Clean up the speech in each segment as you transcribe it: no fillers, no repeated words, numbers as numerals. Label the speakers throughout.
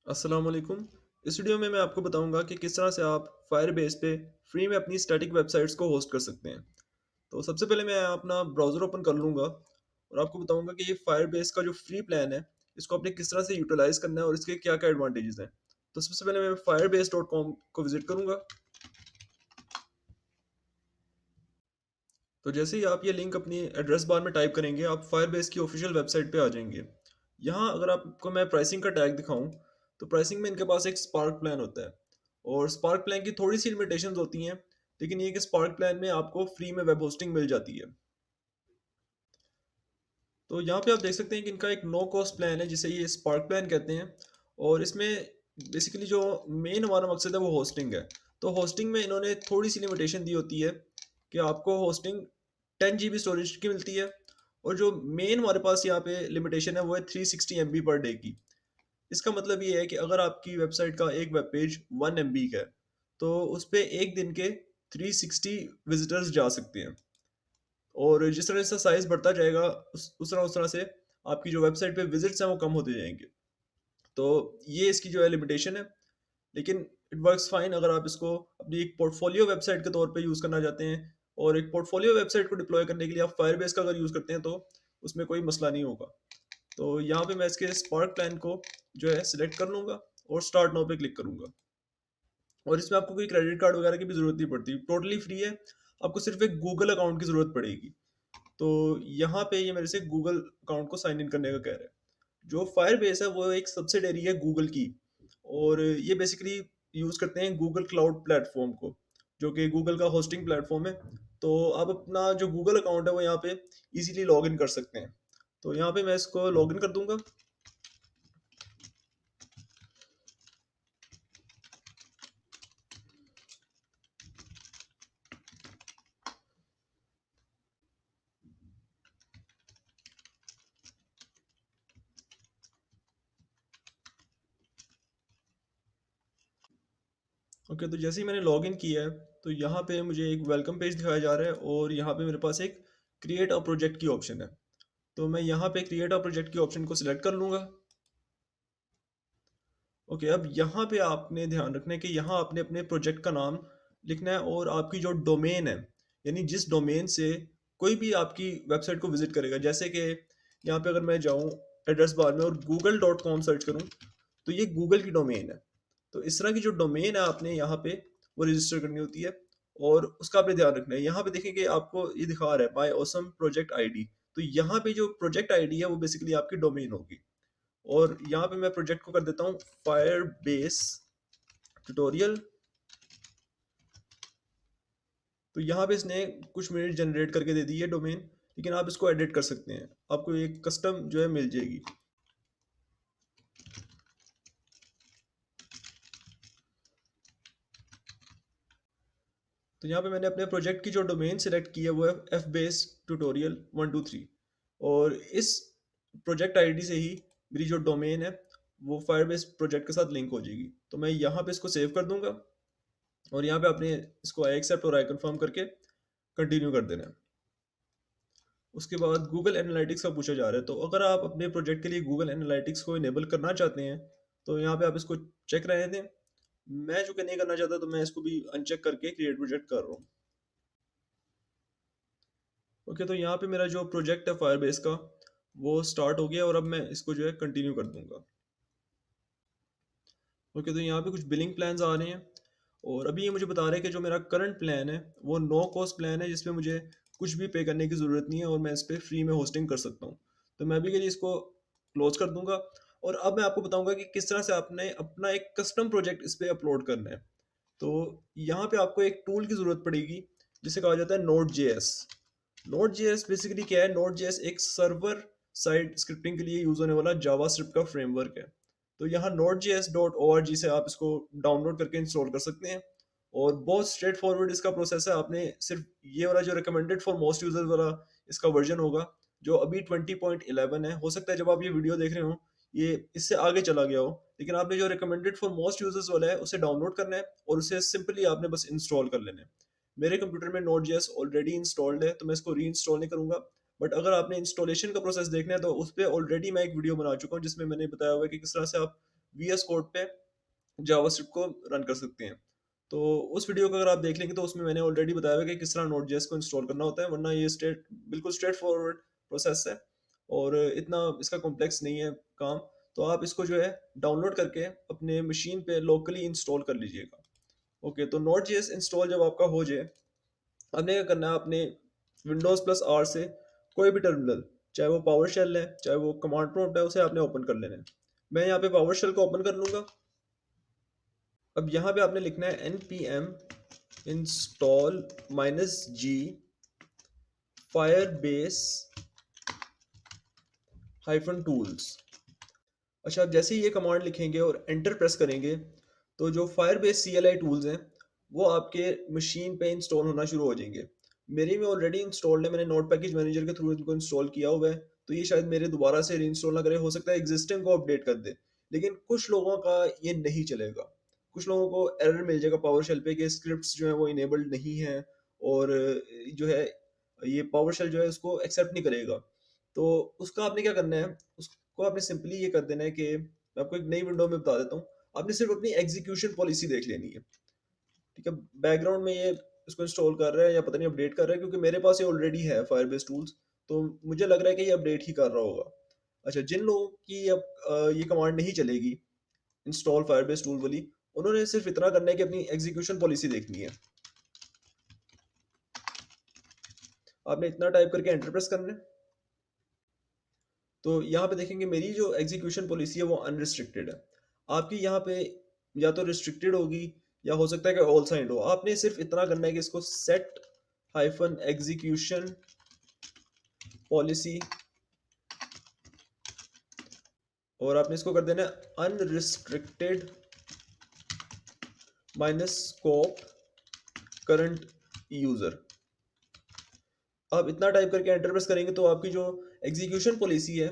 Speaker 1: अस्सलाम वालेकुम। इस वीडियो में मैं आपको बताऊंगा कि किस तरह से आप फायरबेस पे फ्री में अपनी स्टैटिक वेबसाइट्स को होस्ट कर सकते हैं। तो सबसे पहले मैं अपना ब्राउज़र ओपन कर लूँगा और आपको बताऊंगा कि ये फायरबेस का जो फ्री प्लान है, इसको आपने किस तरह से यूटिलाइज़ करना है और इसके क्या-क्या एडवांटेजेस हैं। तो सबसे पहले मैं firebase.com को विज़िट करूँगा। तो जैसे ही आप ये लिंक अपनी एड्रेस बार में टाइप करेंगे, आप फायरबेस की ऑफिशियल वेबसाइट पे आ जाएँगे। यहाँ अगर आपको मैं प्राइसिंग का टैग दिखाऊँ, तो प्राइसिंग में इनके पास एक स्पार्क प्लान होता है और स्पार्क प्लान की थोड़ी-सी लिमिटेशंस होती हैं, लेकिन ये कि स्पार्क प्लान में आपको फ्री में वेब होस्टिंग मिल जाती है। तो यहाँ पे आप देख सकते हैं कि इनका एक नो कॉस्ट प्लान है, जिसे ये स्पार्क प्लान कहते हैं और इसमें बेसिकली जो मेन हमारा मकसद है वो होस्टिंग है। तो होस्टिंग में इन्होंने थोड़ी-सी लिमिटेशन दी होती है कि आपको होस्टिंग 10 जीबी स्टोरेज की मिलती है और जो मेन हमारे पास यहाँ पे लिमिटेशन है वो है 360 एमबी पर डे की। इसका मतलब ये है कि अगर आपकी वेबसाइट का एक वेब पेज 1 एमबी का है, तो उस पे एक दिन के 360 विजिटर्स जा सकते हैं और जिस तरह से साइज़ बढ़ता जाएगा उस तरह से आपकी जो वेबसाइट पे विज़िट्स हैं वो कम होते जाएँगे। तो ये इसकी जो है लिमिटेशन है, लेकिन इट वर्क्स फाइन अगर आप इसको अपनी एक पोर्टफोलियो वेबसाइट के तौर पे यूज़ करना चाहते हैं और एक पोर्टफोलियो वेबसाइट को डिप्लॉय करने के लिए आप फायरबेस का अगर यूज़ करते हैं तो उसमें कोई मसला नहीं होगा। तो यहाँ पे मैं इसके स्पार्क प्लान को जो है सिलेक्ट कर लूँगा और स्टार्ट नाउ पे क्लिक करूँगा और इसमें आपको कोई क्रेडिट कार्ड वगैरह की भी ज़रूरत नहीं पड़ती, टोटली फ्री है। आपको सिर्फ़ एक गूगल अकाउंट की ज़रूरत पड़ेगी। तो यहाँ पे ये मेरे से गूगल अकाउंट को साइन इन करने का कह रहा है। जो फायरबेस है वो एक सब्सिडरी है गूगल की और ये बेसिकली यूज़ करते हैं गूगल क्लाउड प्लेटफॉर्म को, जो कि गूगल का होस्टिंग प्लेटफॉर्म है। तो आप अपना जो गूगल अकाउंट है वो यहाँ पे इजीली लॉग इन कर सकते हैं। तो यहाँ पे मैं इसको लॉग इन कर दूंगा। ओके, तो जैसे ही मैंने लॉग इन किया है, तो यहाँ पे मुझे एक वेलकम पेज दिखाया जा रहा है और यहाँ पे मेरे पास एक क्रिएट अ प्रोजेक्ट की ऑप्शन है। तो मैं यहाँ पे क्रिएट अ प्रोजेक्ट की ऑप्शन को सिलेक्ट कर लूँगा। ओके, अब यहाँ पे आपने ध्यान रखना है कि यहाँ आपने अपने प्रोजेक्ट का नाम लिखना है और आपकी जो डोमेन है, यानी जिस डोमेन से कोई भी आपकी वेबसाइट को विजिट करेगा। जैसे कि यहाँ पे अगर मैं जाऊँ एड्रेस बार में और google.com सर्च करूँ, तो ये गूगल की डोमेन है। तो इस तरह की जो डोमेन है आपने यहाँ पे वो रजिस्टर करनी होती है और उसका आपने ध्यान रखना है। यहाँ पे देखें कि आपको ये दिखा रहा है माई ऑसम प्रोजेक्ट आईडी। तो यहाँ पे जो प्रोजेक्ट आईडी है वो बेसिकली आपकी डोमेन होगी और यहाँ पे मैं प्रोजेक्ट को कर देता हूँ फायरबेस ट्यूटोरियल। तो यहाँ पे इसने कुछ मिनट जनरेट करके दे दी है डोमेन, लेकिन आप इसको एडिट कर सकते हैं, आपको एक कस्टम जो है मिल जाएगी। तो यहाँ पे मैंने अपने प्रोजेक्ट की जो डोमेन सेलेक्ट की है वो है एफ बेस ट्यूटोरियल 123 और इस प्रोजेक्ट आईडी से ही मेरी जो डोमेन है वो फायरबेस प्रोजेक्ट के साथ लिंक हो जाएगी। तो मैं यहाँ पे इसको सेव कर दूंगा और यहाँ पे आपने इसको आई एक्सेप्ट और आई कंफर्म करके कंटिन्यू कर देना है। उसके बाद गूगल एनालिटिक्स का पूछा जा रहा है, तो अगर आप अपने प्रोजेक्ट के लिए गूगल एनालिटिक्स को इनेबल करना चाहते हैं, तो यहाँ पे आप इसको चेक रहे थे। मैं जो कि नहीं करना चाहता, तो मैं इसको भी अनचेक करके क्रिएट प्रोजेक्ट कर रहा हूँ। ओके, तो यहाँ पे मेरा जो प्रोजेक्ट है फायरबेस का वो स्टार्ट हो गया और अब मैं इसको जो है कंटिन्यू कर दूंगा। ओके, तो यहाँ पे कुछ बिलिंग प्लान्स आ रहे हैं और अभी ये मुझे बता रहे हैं कि जो मेरा करंट प्लान है वो नो कॉस्ट प्लान है, जिसमें मुझे कुछ भी पे करने की ज़रूरत नहीं है और मैं इस पर फ्री में होस्टिंग कर सकता हूँ। तो मैं अभी के लिए इसको क्लोज कर दूंगा और अब मैं आपको बताऊंगा कि किस तरह से आपने अपना एक कस्टम प्रोजेक्ट इस पर अपलोड करना है। तो यहाँ पे आपको एक टूल की ज़रूरत पड़ेगी जिसे कहा जाता है नोड जे एस। नोड जे एस बेसिकली क्या है? नोड जे एस एक सर्वर साइड स्क्रिप्टिंग के लिए यूज़ होने वाला जावास्क्रिप्ट का फ्रेमवर्क है। तो यहाँ node.js.org से आप इसको डाउनलोड करके इंस्टॉल कर सकते हैं और बहुत स्ट्रेट फॉरवर्ड इसका प्रोसेस है। आपने सिर्फ ये वाला जो रिकमेंडेड फॉर मोस्ट यूजर्स वाला इसका वर्जन होगा, जो अभी 20.11 है। हो सकता है जब आप ये वीडियो देख रहे हो ये इससे आगे चला गया हो, लेकिन आपने जो रिकमेंडेड फॉर मोस्ट यूजर्स वाला है उसे डाउनलोड करना है और उसे सिंपली आपने बस इंस्टॉल कर लेना है। मेरे कंप्यूटर में Node.js ऑलरेडी इंस्टॉल्ड है, तो मैं इसको री इंस्टॉल नहीं करूंगा। बट अगर आपने इंस्टॉलेशन का प्रोसेस देखना है तो उस पर ऑलरेडी मैं एक वीडियो बना चुका हूँ जिसमें मैंने बताया हुआ है कि किस तरह से आप VS कोड पे जावास्क्रिप्ट को रन कर सकते हैं। तो उस वीडियो को अगर आप देख लेंगे तो उसमें मैंने ऑलरेडी बताया हुआ है कि किस तरह नोड.js को इंस्टॉल करना होता है, वरना ये बिल्कुल स्ट्रेट फॉरवर्ड प्रोसेस है और इतना इसका कॉम्प्लेक्स नहीं है काम। तो आप इसको जो है डाउनलोड करके अपने मशीन पे लोकली इंस्टॉल कर लीजिएगा। ओके, तो नोड.js इंस्टॉल जब आपका हो जाए, आपने क्या करना है, अपने विंडोज प्लस आर से कोई भी टर्मिनल, चाहे वो पावर शेल है चाहे वो कमांड प्रॉम्प्ट है, उसे आपने ओपन कर लेना है। मैं यहाँ पे पावर शेल को ओपन कर लूंगा। अब यहाँ पे आपने लिखना है npm install -g firebase-tools। अच्छा, अब जैसे ही ये कमांड लिखेंगे और एंटर प्रेस करेंगे तो जो फायरबेस CLI टूल्स हैं वो आपके मशीन पे इंस्टॉल होना शुरू हो जाएंगे। मेरी में ऑलरेडी इंस्टॉल्ड है, मैंने नोट पैकेज मैनेजर के थ्रू इनको इंस्टॉल किया हुआ है, तो ये शायद मेरे दोबारा से रीइंस्टॉल ना करे, हो सकता है एग्जिस्टिंग को अपडेट कर दे। लेकिन कुछ लोगों का ये नहीं चलेगा, कुछ लोगों को एरर मिल जाएगा पावर शेल पे कि स्क्रिप्ट्स जो है वो इनेबल्ड नहीं है और जो है ये पावर शेल जो है उसको एक्सेप्ट नहीं करेगा। तो उसका आपने क्या करना है, को आपने सिंपली ये कर देना है कि मैं आपको एक नई विंडो में बता देता हूँ। आपने सिर्फ अपनी एग्जीक्यूशन पॉलिसी देख लेनी है, ठीक है। बैकग्राउंड में ये इसको इंस्टॉल कर रहा है या पता नहीं अपडेट कर रहा है, क्योंकि मेरे पास ये ऑलरेडी है फायरबेस टूल्स, तो मुझे लग रहा है कि ये अपडेट ही कर रहा होगा। अच्छा, जिन लोगों की अब ये कमांड नहीं चलेगी इंस्टॉल फायरबेस टूल वाली, उन्होंने सिर्फ इतना करना है कि अपनी एग्जीक्यूशन पॉलिसी देखनी है। आपने इतना टाइप करके एंटर प्रेस करना है। तो यहाँ पे देखेंगे मेरी जो एग्जीक्यूशन पॉलिसी है वो अनरिस्ट्रिक्टेड है। आपकी यहाँ पे या तो रिस्ट्रिक्टेड होगी या हो सकता है कि ऑल साइंड हो। आपने सिर्फ इतना करना है कि इसको सेट हाइफन एग्जीक्यूशन पॉलिसी और आपने इसको कर देना है unrestricted minus scope current user. आप इतना टाइप करके एंटर प्रेस करेंगे तो आपकी जो एग्जीक्यूशन पॉलिसी है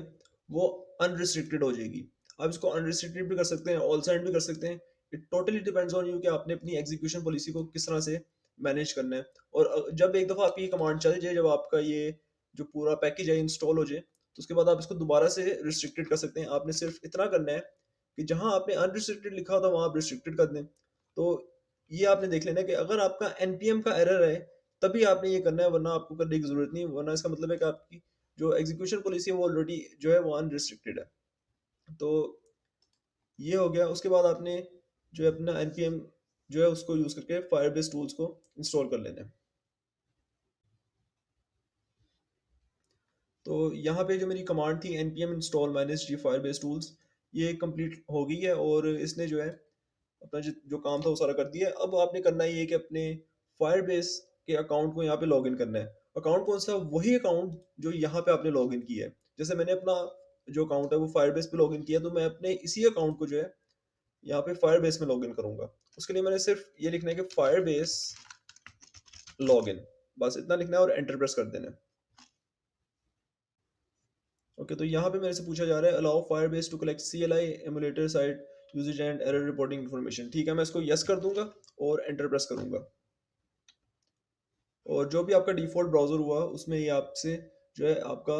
Speaker 1: वो अनरिस्ट्रिक्टेड हो जाएगी। आप इसको अनरिस्ट्रिक्टेड भी कर सकते हैं, ऑल साइड भी कर सकते हैं। It totally depends on you कि आपने अपनी एग्जीक्यूशन पॉलिसी को किस तरह से मैनेज करना है। और जब एक दफ़ा आपकी कमांड चल जाए, जब आपका ये जो पूरा पैकेज है इंस्टॉल हो जाए, तो उसके बाद आप इसको दोबारा से रिस्ट्रिक्टेड कर सकते हैं। आपने सिर्फ इतना करना है कि जहां आपने अनरिस्ट्रिक्टेड लिखा था वहां आप रिस्ट्रिक्टेड कर दें। तो ये आपने देख लेना है कि अगर आपका एनपीएम का एरर है तभी आपने ये करना है, वरना आपको करने की जरूरत नहीं। वरना इसका मतलब है कि आपकी जो एग्जीक्यूशन पॉलिसी है वो ऑलरेडी जो है वो अनरिस्ट्रिक्टेड है। तो ये हो गया। उसके बाद आपने जो है अपना npm जो है उसको यूज करके फायरबेस टूल्स को इंस्टॉल कर लेना है। तो यहाँ पे जो मेरी कमांड थी npm install -g firebase tools, ये कंप्लीट हो गई है और इसने जो है अपना जो काम था वो सारा कर दिया है। अब आपने करना ये है कि अपने फायरबेस के अकाउंट को यहाँ पे लॉग इन करना है। अकाउंट कौन सा? वही अकाउंट जो यहाँ पे आपने लॉग इन किया है। जैसे मैंने अपना जो अकाउंट है वो फायरबेस पे लॉग इन किया, तो मैं अपने इसी अकाउंट को जो है यहाँ पे फायरबेस में लॉग इन करूंगा। उसके लिए मैंने सिर्फ ये लिखना है कि फायरबेस लॉग इन, बस इतना लिखना है और एंटर प्रेस कर देना है। ओके, तो यहाँ पे मेरे से पूछा जा रहा है allow Firebase to collect CLI emulator site usages and error reporting information. ठीक है, मैं इसको यस कर दूंगा और एंटर प्रेस करूंगा और जो भी आपका डिफॉल्ट ब्राउजर हुआ उसमें ये आपसे जो है आपका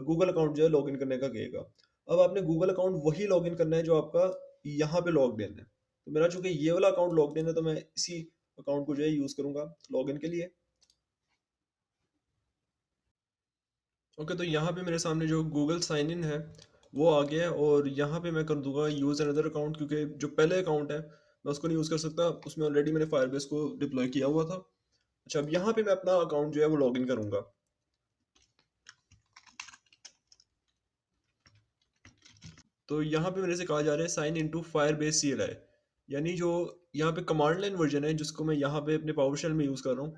Speaker 1: गूगल अकाउंट जो है लॉगिन करने का कहेगा। अब आपने गूगल अकाउंट वही लॉगिन करना है जो आपका यहाँ पे लॉग्ड इन है। तो मेरा चूंकि ये वाला अकाउंट लॉग्ड इन है तो मैं इसी अकाउंट को जो है यूज करूंगा लॉगिन के लिए। ओके, तो यहाँ पे मेरे सामने जो गूगल साइन इन है वो आ गया है और यहाँ पे मैं कर दूंगा यूज़ अनदर अकाउंट, क्योंकि जो पहले अकाउंट है मैं उसको नहीं यूज़ कर सकता, उसमें ऑलरेडी मैंने फायरबेस को डिप्लॉय किया हुआ था। अच्छा, अब यहाँ पे मैं अपना अकाउंट जो है वो लॉगिन करूंगा। तो यहाँ पे मेरे से कहा जा रहा है साइन इनटू फायरबेस CLI, यानी जो यहाँ पे कमांड लाइन वर्जन है जिसको मैं यहाँ पे अपने पावर शेल में यूज़ कर रहा हूँ,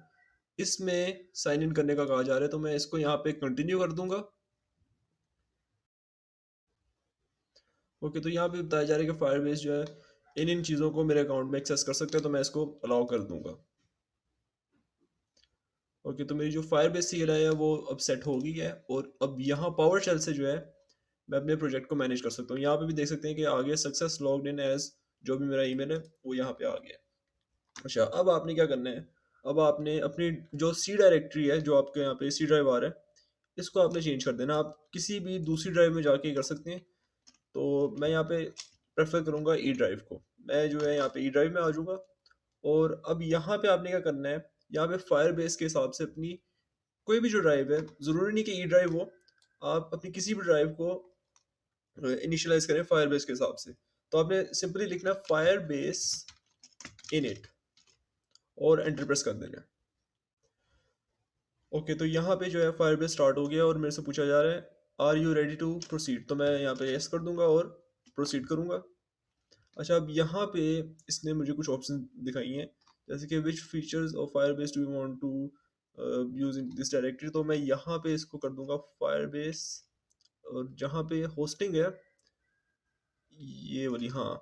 Speaker 1: इसमें साइन इन करने का कहा जा रहा है। तो मैं इसको यहाँ पे कंटिन्यू कर दूंगा। ओके, तो यहाँ पे बताया जा रहा है कि फायरबेस जो है इन इन चीज़ों को मेरे अकाउंट में एक्सेस कर सकता है, तो मैं इसको अलाउ कर दूंगा। ओके, तो मेरी जो फायरबेस CLI है वो अब सेट हो गई है और अब यहाँ पावर शेल से जो है मैं अपने प्रोजेक्ट को मैनेज कर सकता हूँ। यहाँ पे भी देख सकते हैं कि आगे सक्सेस लॉग्ड इन एज जो भी मेरा ईमेल है वो यहाँ पे आ गया। अच्छा, अब आपने क्या करना है, अब आपने अपनी जो सी डायरेक्टरी है जो आपके यहाँ पे सी ड्राइव आ रहा है इसको आपने चेंज कर देना। आप किसी भी दूसरी ड्राइव में जाके कर सकते हैं। तो मैं यहाँ पे प्रेफर करूँगा ई ड्राइव को। मैं जो है यहाँ पे ई ड्राइव में आ जाऊँगा और अब यहाँ पे आपने क्या करना है, यहाँ पे फायरबेस के हिसाब से अपनी कोई भी जो ड्राइव है, ज़रूरी नहीं कि ई ड्राइव हो, आप अपनी किसी भी ड्राइव को इनिशियलाइज़ करें फायरबेस के हिसाब से। तो आपने सिंपली लिखना है फायरबेस इनिट और एंटर प्रेस कर देना है। ओके, तो यहाँ पे जो है फायरबेस स्टार्ट हो गया और मेरे से पूछा जा रहा है are you ready to proceed, तो मैं यहाँ पे यस कर दूंगा और प्रोसीड करूंगा। अच्छा, अब यहाँ पे इसने मुझे कुछ ऑप्शन दिखाई हैं, जैसे कि which features of Firebase do you want to use in this directory, तो मैं यहाँ पे इसको कर दूंगा फायरबेस और जहाँ पे होस्टिंग है ये वाली, हाँ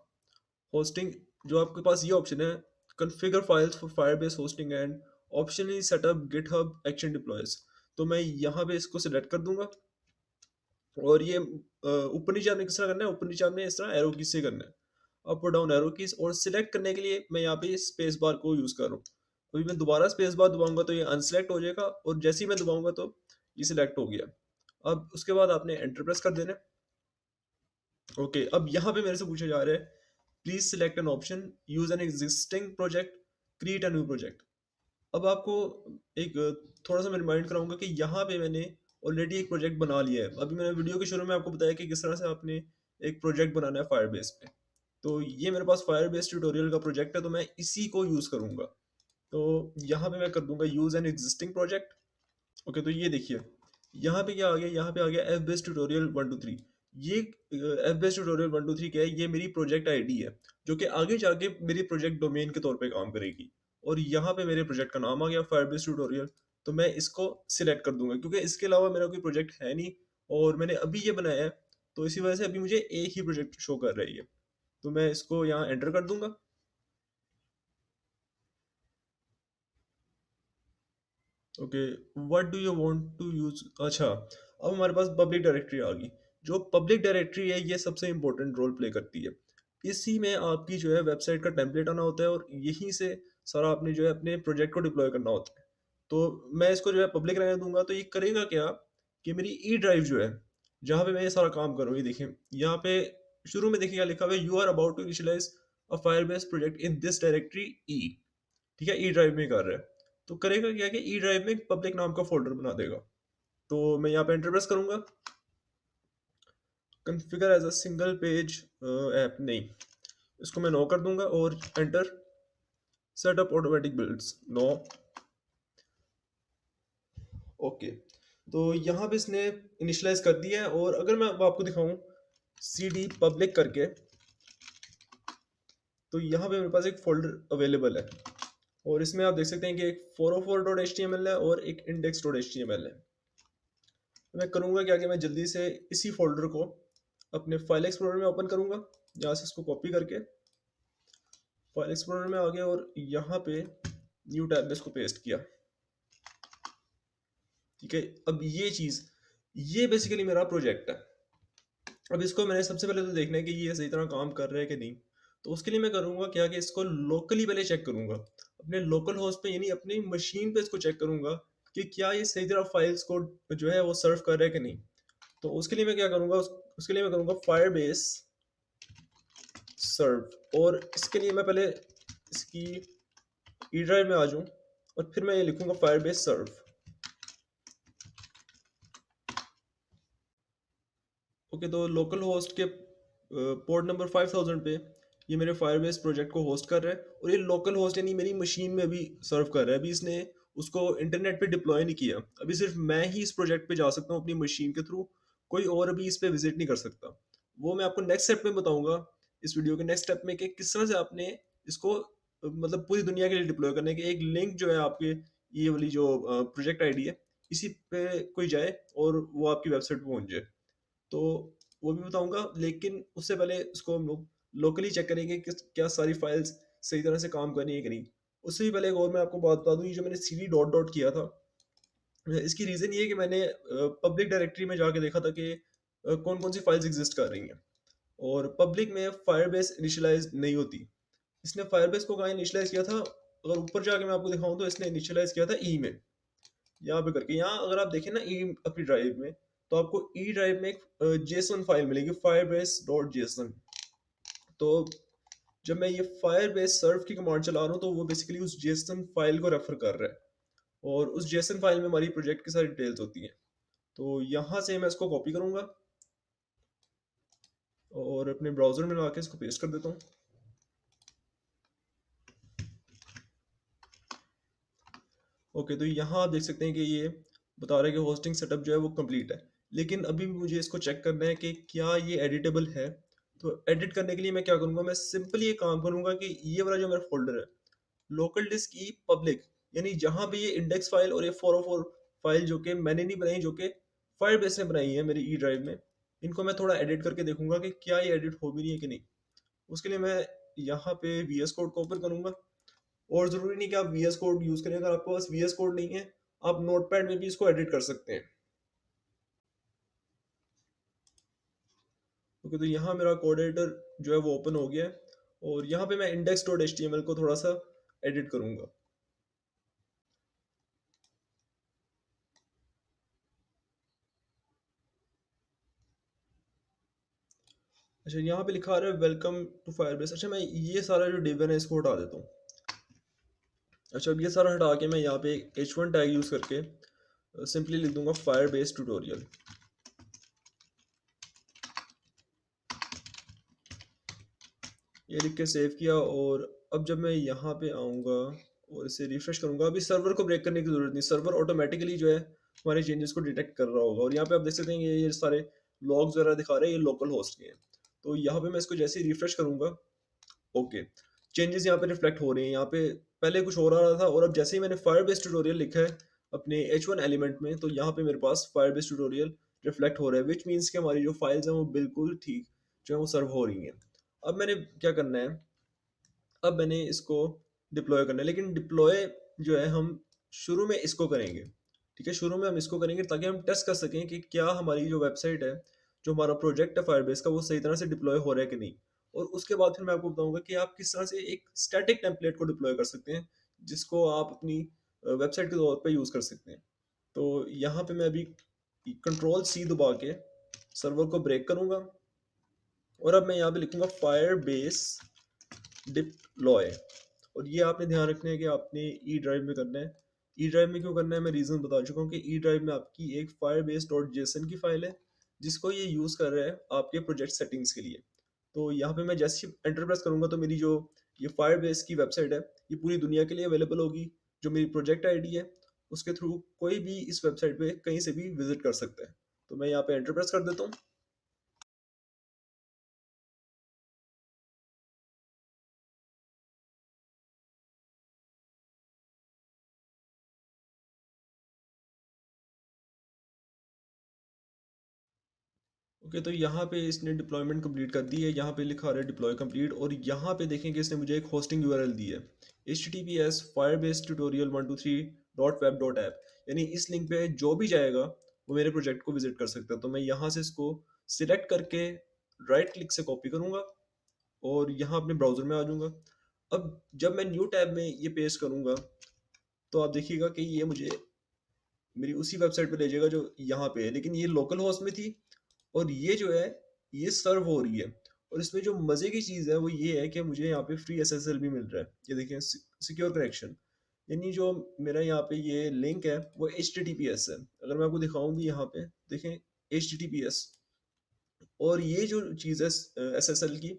Speaker 1: होस्टिंग, जो आपके पास ये ऑप्शन है configure files for Firebase hosting and optionally setup GitHub action deploys, तो मैं यहाँ पे इसको सिलेक्ट कर दूंगा और ये ऊपर नीचे आपने किस तरह करना है, ऊपर नीचे आपने इस तरह एरो की से करना है, अप और डाउन एरो कीज, और सिलेक्ट करने के लिए मैं यहाँ पे स्पेस बार को यूज कर रहा हूँ। अभी मैं दोबारा स्पेस बार दबाऊंगा तो ये अनसिलेक्ट हो जाएगा और जैसे ही मैं दबाऊंगा तो ये सिलेक्ट हो गया। अब उसके बाद आपने एंटर प्रेस कर देना है। ओके, अब यहाँ पे मेरे से पूछा जा रहा है please select an option, use an existing project, create a new project. अब आपको एक थोड़ा सा मैं रिमाइंड कराऊंगा कि यहाँ पे मैंने ऑलरेडी एक प्रोजेक्ट बना लिया है। अभी मैंने वीडियो के शुरू में आपको बताया कि किस तरह से आपने एक प्रोजेक्ट बनाना है फायरबेस पे। तो ये मेरे पास फायरबेस ट्यूटोरियल का प्रोजेक्ट है, तो मैं इसी को यूज़ करूँगा। तो यहाँ पे मैं कर दूंगा use an existing project. Okay, तो ये देखिए यहाँ पे क्या आ गया, यहाँ पे आ गया एफ बेस ट्यूटोरियल 123। ये एफ बेस ट्यूटोरियल 123 क्या है, ये मेरी प्रोजेक्ट आईडी है जो कि आगे जाके मेरी प्रोजेक्ट डोमेन के तौर पे काम करेगी। और यहाँ पे मेरे प्रोजेक्ट का नाम आ गया फायरबेस ट्यूटोरियल, तो मैं इसको सिलेक्ट कर दूंगा क्योंकि इसके अलावा मेरा कोई प्रोजेक्ट है नहीं और मैंने अभी ये बनाया है, तो इसी वजह से अभी मुझे एक ही प्रोजेक्ट शो कर रही है। तो मैं इसको यहाँ एंटर कर दूंगा। Okay, what do you want to use, अच्छा अब हमारे पास पब्लिक डायरेक्टरी आ गई। जो पब्लिक डायरेक्टरी है ये सबसे इंपॉर्टेंट रोल प्ले करती है। इसी में आपकी जो है वेबसाइट का टेम्पलेट आना होता है और यहीं से सारा आपने जो है अपने प्रोजेक्ट को डिप्लॉय करना होता है। तो मैं इसको जो है पब्लिक रहने दूंगा, तो ये करेगा क्या कि मेरी ई ड्राइव जो है जहाँ पे मैं ये सारा काम करूँ, ये देखिए यहाँ पे शुरू में देखिए क्या लिखा हुआ है, you are about to initialize a Firebase project in this directory ई। ठीक है, ई ड्राइव में कर रहा है, तो करेगा क्या कि ई ड्राइव में पब्लिक नाम का फोल्डर बना देगा। तो मैं यहाँ पे एंटर प्रेस करूंगा, configure as a single page app नहीं, इसको मैं नो कर दूंगा और enter, setup automatic builds no. Okay, तो यहाँ पे इसने इनिशियलाइज कर दिया है और अगर मैं अब आपको दिखाऊं सी डी पब्लिक करके, तो यहाँ पे मेरे पास एक फोल्डर अवेलेबल है और इसमें आप देख सकते हैं कि एक 404.html है और एक index.html है। मैं करूँगा क्या कि मैं जल्दी से इसी फोल्डर को अपने फाइल एक्सप्लोरर में ओपन करूँगा, यहाँ से इसको कॉपी करके फाइल एक्सप्लोरर में आ गया और यहाँ पे न्यू टैब में इसको पेस्ट किया। ठीक है, अब ये चीज़, ये बेसिकली मेरा प्रोजेक्ट है। अब इसको मैंने सबसे पहले तो देखना है कि ये सही तरह काम कर रहा है कि नहीं। तो उसके लिए मैं करूँगा क्या कि इसको लोकली पहले चेक करूँगा, अपने लोकल होस्ट पे यानी अपनी मशीन पे इसको चेक करूँगा कि क्या ये सही तरह फाइल्स को जो है वो सर्व कर रहा है कि नहीं। तो उसके लिए मैं क्या करूँगा, उसके लिए मैं करूँगा फायरबेस सर्व, और इसके लिए मैं पहले इसकी ई ड्राइव में आ जाऊँ और फिर मैं ये लिखूँगा फायरबेस सर्व। ओके, तो लोकल होस्ट के पोर्ट नंबर 5000 पे ये मेरे फायरबेस प्रोजेक्ट को होस्ट कर रहा है और ये लोकल होस्ट यानी मेरी मशीन में भी सर्व कर रहा है। अभी इसने उसको इंटरनेट पे डिप्लॉय नहीं किया, अभी सिर्फ मैं ही इस प्रोजेक्ट पे जा सकता हूँ अपनी मशीन के थ्रू, कोई और अभी इस पे विजिट नहीं कर सकता। वो मैं आपको नेक्स्ट स्टेप में बताऊंगा, इस वीडियो के नेक्स्ट स्टेप में, कि किस तरह से आपने इसको मतलब पूरी दुनिया के लिए डिप्लॉय करने के एक लिंक जो है आपके ये वाली जो प्रोजेक्ट आईडी है इसी पे कोई जाए और वो आपकी वेबसाइट पे पहुंच जाए। तो वो भी बताऊंगा, लेकिन उससे पहले उसको हम लोग लोकली चेक करेंगे कि क्या सारी फाइल्स सही तरह से काम कर रही है कि नहीं। उससे भी पहले एक और मैं आपको बात बता दूं, ये जो मैंने cd डॉट डॉट किया था, इसकी रीज़न ये है कि मैंने पब्लिक डायरेक्टरी में जाके देखा था कि कौन कौन सी फाइल्स एग्जिस्ट कर रही हैं और पब्लिक में फायरबेस इनिशियलाइज नहीं होती। इसने फायरबेस को कहाँ इनिशियलाइज किया था, अगर ऊपर जाके मैं आपको दिखाऊं तो इसने इनिशियलाइज किया था ई में, यहाँ पे करके। यहाँ अगर आप देखें ना ई अपनी ड्राइव में, तो आपको ई ड्राइव में एक जेसन फाइल मिलेगी, फायरबेस डॉट जेसन। तो जब मैं ये फायरबेस सर्व की कमांड चला रहा हूँ तो वो बेसिकली उस जेसन फाइल को रेफर कर रहा है, और उस जेसन फाइल में हमारी प्रोजेक्ट की सारी डिटेल्स होती हैं। तो यहाँ से मैं इसको कॉपी करूँगा और अपने ब्राउजर में लाके इसको पेस्ट कर देता हूँ। ओके, तो यहाँ आप देख सकते हैं कि ये बता रहा है कि होस्टिंग सेटअप जो है वो कंप्लीट है, लेकिन अभी भी मुझे इसको चेक करना है कि क्या ये एडिटेबल है। तो एडिट करने के लिए मैं क्या करूँगा, मैं सिंपली ये काम करूँगा कि ये वाला जो मेरा फोल्डर है लोकल डिस्क ई पब्लिक, यानी जहाँ पे ये इंडेक्स फाइल और ये 404 फाइल जो कि मैंने नहीं बनाई, जो कि फायरबेस ने बनाई है मेरी ई ड्राइव में, इनको मैं थोड़ा एडिट करके देखूंगा कि क्या ये एडिट हो भी रही है कि नहीं। उसके लिए मैं यहाँ पे वी एस कोड को ओपन करूंगा, और ज़रूरी नहीं कि आप वी एस कोड यूज़ करें, अगर आपके पास वी एस कोड नहीं है आप नोटपैड में भी इसको एडिट कर सकते हैं। ओके, तो यहाँ मेरा कोड एडिटर जो है वो ओपन हो गया है, और यहाँ पे मैं index dot H T M L को थोड़ा सा एडिट करूंगा। अच्छा, यहाँ पे लिखा आ रहा है वेलकम टू फायरबेस। अच्छा, मैं ये सारा जो डिव है इसको हटा देता हूँ। अच्छा, अब ये सारा हटा के मैं यहाँ पे h1 टैग यूज़ करके सिंपली लिख दूंगा फायरबेस ट्यूटोरियल। ये लिख के सेव किया, और अब जब मैं यहाँ पे आऊँगा और इसे रिफ्रेश करूँगा, अभी सर्वर को ब्रेक करने की ज़रूरत नहीं, सर्वर ऑटोमेटिकली जो है हमारे चेंजेस को डिटेक्ट कर रहा होगा। और यहाँ पे आप देख सकते हैं ये सारे लॉग्स वगैरह दिखा रहे हैं, ये लोकल होस्ट के हैं। तो यहाँ पे मैं इसको जैसे ही रिफ्रेश करूँगा, ओके, चेंजेस यहाँ पे रिफ्लेक्ट हो रहे हैं। यहाँ पे पहले कुछ हो रहा था, और अब जैसे ही मैंने फायरबेस ट्यूटोरियल लिखा है अपने h1 एलिमेंट में, तो यहाँ पे मेरे पास फायरबेस ट्यूटोरियल रिफ्लेक्ट हो रहा है, विच मीन्स कि हमारी जो फाइल्स हैं वो बिल्कुल ठीक जो है वो सर्व हो रही हैं। अब मैंने क्या करना है, अब मैंने इसको डिप्लॉय करना है, लेकिन डिप्लॉय जो है हम शुरू में इसको करेंगे। ठीक है, शुरू में हम इसको करेंगे ताकि हम टेस्ट कर सकें कि क्या हमारी जो वेबसाइट है, जो हमारा प्रोजेक्ट है फायरबेस का, वो सही तरह से डिप्लॉय हो रहा है कि नहीं। और उसके बाद फिर मैं आपको बताऊंगा कि आप किस तरह से एक स्टैटिक टेम्पलेट को डिप्लॉय कर सकते हैं, जिसको आप अपनी वेबसाइट के तौर पे यूज़ कर सकते हैं। तो यहाँ पे मैं अभी कंट्रोल सी दबा के सर्वर को ब्रेक करूंगा, और अब मैं यहाँ पे लिखूंगा फायरबेस डिप्लॉय। और ये आपने ध्यान रखना है कि आपने ई ड्राइव में करना है। ई ड्राइव में क्यों करना है मैं रीज़न बता चुका हूँ कि ई ड्राइव में आपकी एक फायरबेस डॉट जेसन की फाइल है, जिसको ये यूज़ कर रहा है आपके प्रोजेक्ट सेटिंग्स के लिए। तो यहाँ पे मैं जैसे ही एंटर प्रेस करूँगा तो मेरी जो ये फायरबेस की वेबसाइट है ये पूरी दुनिया के लिए अवेलेबल होगी। जो मेरी प्रोजेक्ट आईडी है उसके थ्रू कोई भी इस वेबसाइट पे कहीं से भी विजिट कर सकता है। तो मैं यहाँ पे एंटर प्रेस कर देता हूँ। ओके, तो यहाँ पे इसने डिप्लॉयमेंट कंप्लीट कर दी है, यहाँ पे लिखा रहा है डिप्लॉय कंप्लीट, और यहाँ पे देखें कि इसने मुझे एक होस्टिंग यूआरएल दी है, https firebase tutorial 123.web.app, यानी इस लिंक पे जो भी जाएगा वो मेरे प्रोजेक्ट को विजिट कर सकता है। तो मैं यहाँ से इसको सिलेक्ट करके राइट क्लिक से कॉपी करूँगा और यहाँ अपने ब्राउज़र में आ जाऊँगा। अब जब मैं न्यू टैब में ये पेस्ट करूँगा तो आप देखिएगा कि ये मुझे मेरी उसी वेबसाइट पे ले जाएगा जो यहाँ पे है, लेकिन ये लोकल होस्ट में थी, और ये जो है ये सर्व हो रही है। और इसमें जो मज़े की चीज़ है वो ये है कि मुझे यहाँ पे फ्री एसएसएल भी मिल रहा है। ये देखें, सिक्योर कनेक्शन, यानी जो मेरा यहाँ पे ये लिंक है वो HTTPS है। अगर मैं आपको दिखाऊं भी यहाँ पे देखें HTTPS, और ये जो चीज़ है एसएसएल की,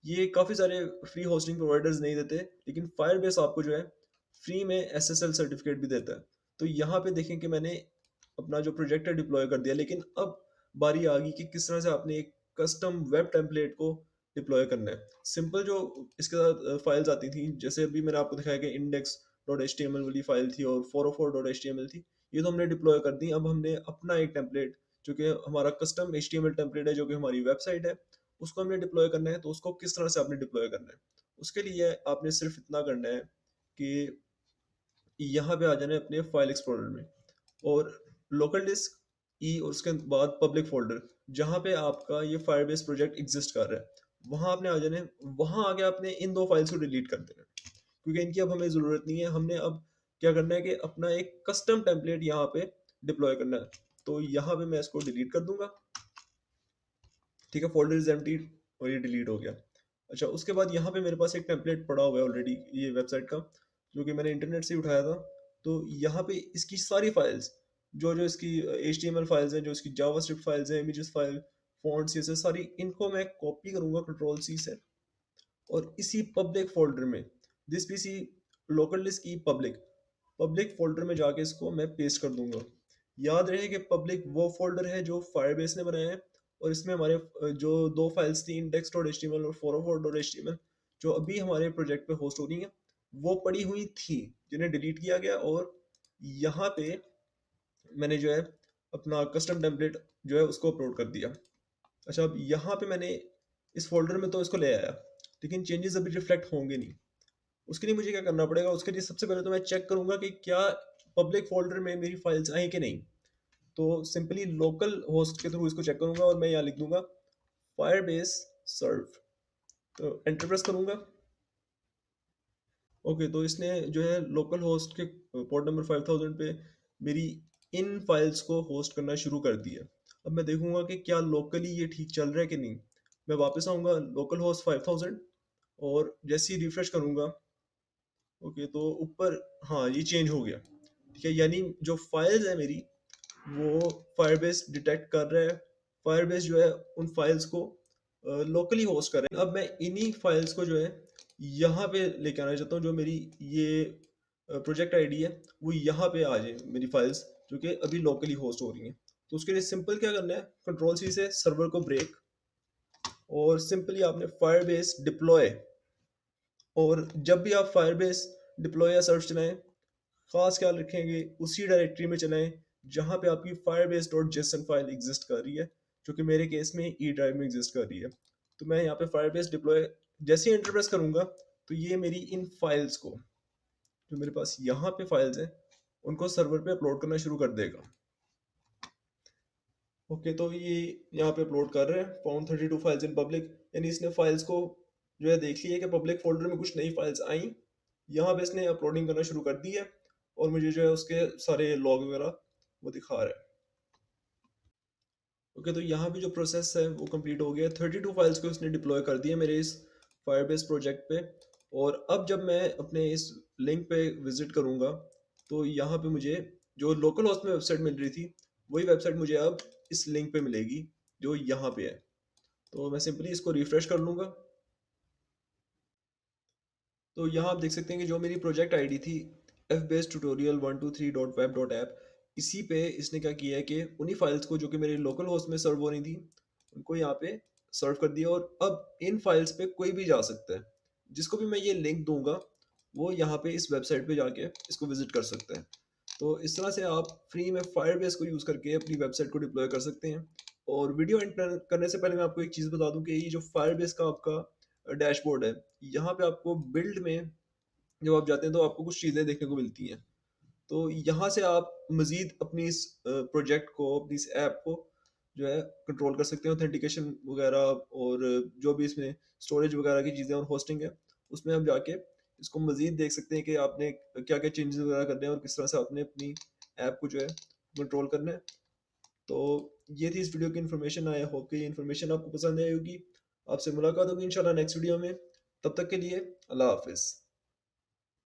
Speaker 1: ये काफ़ी सारे फ्री होस्टिंग प्रोवाइडर्स नहीं देते, लेकिन फायरबेस आपको जो है फ्री में एसएसएल सर्टिफिकेट भी देता है। तो यहाँ पे देखें कि मैंने अपना जो प्रोजेक्ट है डिप्लॉय कर दिया, लेकिन अब बारी आ गई कि किस तरह से आपने एक कस्टम वेब टेम्पलेट को डिप्लॉय करना है। सिंपल जो इसके साथ फाइल्स आती थी, जैसे अभी मैंने आपको दिखाया कि index dot H T M L वाली फाइल थी और 404 dot H T M L थी, ये तो हमने डिप्लॉय कर दी। अब हमने अपना एक टेम्पलेट जो कि हमारा custom H T M L template है, जो कि हमारी वेबसाइट है, उसको हमने डिप्लॉय करना है। तो उसको किस तरह से आपने डिप्लॉय करना है, उसके लिए आपने सिर्फ इतना करना है कि यहाँ पे आ जाना है अपने फाइल एक्सप्लोरर में, और लोकल डिस्क ई और उसके बाद पब्लिक फोल्डर जहाँ पे आपका ये फायरबेस प्रोजेक्ट एग्जिस्ट कर रहा है, वहाँ आपने आ जाना है। वहाँ आके आपने इन दो फाइल्स को डिलीट कर देना है, क्योंकि इनकी अब हमें ज़रूरत नहीं है। हमने अब क्या करना है कि अपना एक कस्टम टेम्पलेट यहाँ पे डिप्लॉय करना है। तो यहाँ पे मैं इसको डिलीट कर दूंगा। ठीक है, फोल्डर इज एम्प्टी, और ये डिलीट हो गया। अच्छा, उसके बाद यहाँ पे मेरे पास एक टेम्पलेट पड़ा हुआ है ऑलरेडी ये वेबसाइट का, जो कि मैंने इंटरनेट से ही उठाया था। तो यहाँ पे इसकी सारी फाइल्स, जो-जो इसकी एचटीएमएल फाइल्स हैं, जो इसकी जावास्क्रिप्ट फाइल्स हैं, इमेजेस फाइल, फ़ॉन्ट्स, ये सारी इनको मैं कॉपी करूँगा कंट्रोल सी से, और इसी पब्लिक फ़ोल्डर में, दिस पीसी लोकल डिस्क की पब्लिक फ़ोल्डर में जाके इसको मैं पेस्ट कर दूँगा। याद रहे कि पब्लिक वो फ़ोल्डर है जो फायरबेस ने बनाया है, और इसमें हमारे जो 2 फाइल्स थी index.html और 404.html, जो अभी हमारे प्रोजेक्ट पे होस्ट हो रही हैं, वो पड़ी हुई थी, जिन्हें डिलीट किया गया, और यहाँ पे मैंने जो है अपना कस्टम टेम्पलेट जो है उसको अपलोड कर दिया। अच्छा, अब यहाँ पे मैंने इस फ़ोल्डर में तो इसको ले आया, लेकिन चेंजेस अभी रिफ्लेक्ट होंगे नहीं। उसके लिए मुझे क्या करना पड़ेगा? उसके लिए सबसे पहले तो मैं चेक करूँगा कि क्या पब्लिक फ़ोल्डर में मेरी फाइल्स आई कि नहीं। तो सिंपली लोकल होस्ट के थ्रू इसको चेक करूँगा, और मैं यहाँ लिख दूँगा फायरबेस सर्व, तो एंटर प्रेस करूँगा। ओके, तो इसने जो है लोकल होस्ट के पोर्ट नंबर 5000 पे मेरी इन फाइल्स को होस्ट करना शुरू कर दिया। अब मैं देखूंगा कि क्या लोकली ये ठीक चल रहा है कि नहीं। मैं वापस आऊँगा लोकल होस्ट 5000, और जैसे ही रिफ्रेश करूँगा, ओके, तो ऊपर, हाँ, ये चेंज हो गया। ठीक है, यानी जो फाइल्स है मेरी, वो फायरबेस डिटेक्ट कर रहा है। फायरबेस जो है उन फाइल्स को लोकली होस्ट कर रहे हैं। अब मैं इन्हीं फाइल्स को जो है यहाँ पे लेके आना चाहता हूँ, जो मेरी ये प्रोजेक्ट आईडी है, वो यहाँ पे आ जाए मेरी फाइल्स, जो कि अभी लोकली होस्ट हो रही हैं। तो उसके लिए सिंपल क्या करना है, कंट्रोल सी से सर्वर को ब्रेक, और सिंपली आपने फायरबेस डिप्लॉय, और जब भी आप फायरबेस डिप्लॉय या सर्च चलाएं, खास ख्याल रखेंगे उसी डायरेक्टरी में चलाएं जहां पे आपकी firebase.json फाइल एग्जिस्ट कर रही है, जो कि मेरे केस में ई ड्राइव में एग्जिस्ट कर रही है। तो मैं यहाँ पे firebase डिप्लॉय जैसे ही एंटर प्रेस करूंगा, तो ये मेरी इन फाइल्स को, जो मेरे पास यहाँ पे फाइल्स हैं, उनको सर्वर पे अपलोड करना शुरू कर देगा। ओके, तो ये यहाँ पे अपलोड कर रहे हैं, फाउंड 32 फाइल्स इन पब्लिक, यानी इसने फाइल्स को जो है देख लिया कि पब्लिक फोल्डर में कुछ नई फाइल्स आई। यहाँ पे इसने अपलोडिंग करना शुरू कर दी है, और मुझे जो है उसके सारे लॉग वगैरह वो दिखा रहा है। ओके, तो यहाँ पे जो प्रोसेस है वो कंप्लीट हो गया। 32 फाइल्स को उसने डिप्लॉय कर दिए मेरे इस फायरबेस प्रोजेक्ट पे। और अब जब मैं अपने इस लिंक पे विजिट करूँगा, तो यहाँ पे मुझे जो लोकल होस्ट में वेबसाइट मिल रही थी, वही वेबसाइट मुझे अब इस लिंक पे मिलेगी, जो यहाँ पे है। तो मैं सिंपली इसको रिफ्रेश कर लूँगा। तो यहाँ आप देख सकते हैं कि जो मेरी प्रोजेक्ट आईडी थी, fbase-tutorial123.web.app, इसी पे इसने क्या किया है कि उन्हीं फाइल्स को जो कि मेरे लोकल होस्ट में सर्व हो रही थी, उनको यहाँ पे सर्व कर दिया, और अब इन फाइल्स पे कोई भी जा सकता है। जिसको भी मैं ये लिंक दूंगा, वो यहाँ पे इस वेबसाइट पे जाके इसको विजिट कर सकते हैं। तो इस तरह से आप फ्री में फायरबेस को यूज़ करके अपनी वेबसाइट को डिप्लॉय कर सकते हैं। और वीडियो एंड करने से पहले मैं आपको एक चीज़ बता दूं कि ये जो फायरबेस का आपका डैशबोर्ड है, यहाँ पे आपको बिल्ड में जब आप जाते हैं तो आपको कुछ चीज़ें देखने को मिलती हैं। तो यहाँ से आप मज़ीद अपनी इस प्रोजेक्ट को, अपनी इस ऐप को जो है कंट्रोल कर सकते हैं, ऑथेंटिकेशन वगैरह, और जो भी इसमें स्टोरेज वगैरह की चीज़ें और होस्टिंग है, उसमें आप जाके इसको मज़ीद देख सकते हैं कि आपने क्या-क्या चेंजेस वगैरह करने हैं, और किस तरह से आपने अपनी ऐप को जो है कंट्रोल करना है। तो ये थी इस वीडियो की इन्फॉर्मेशन। आई होप कि ये इन्फॉर्मेशन आपको पसंद आई होगी। आपसे मुलाकात होगी इंशाल्लाह नेक्स्ट वीडियो में। तब तक के लिए अल्लाह हाफ़िज़।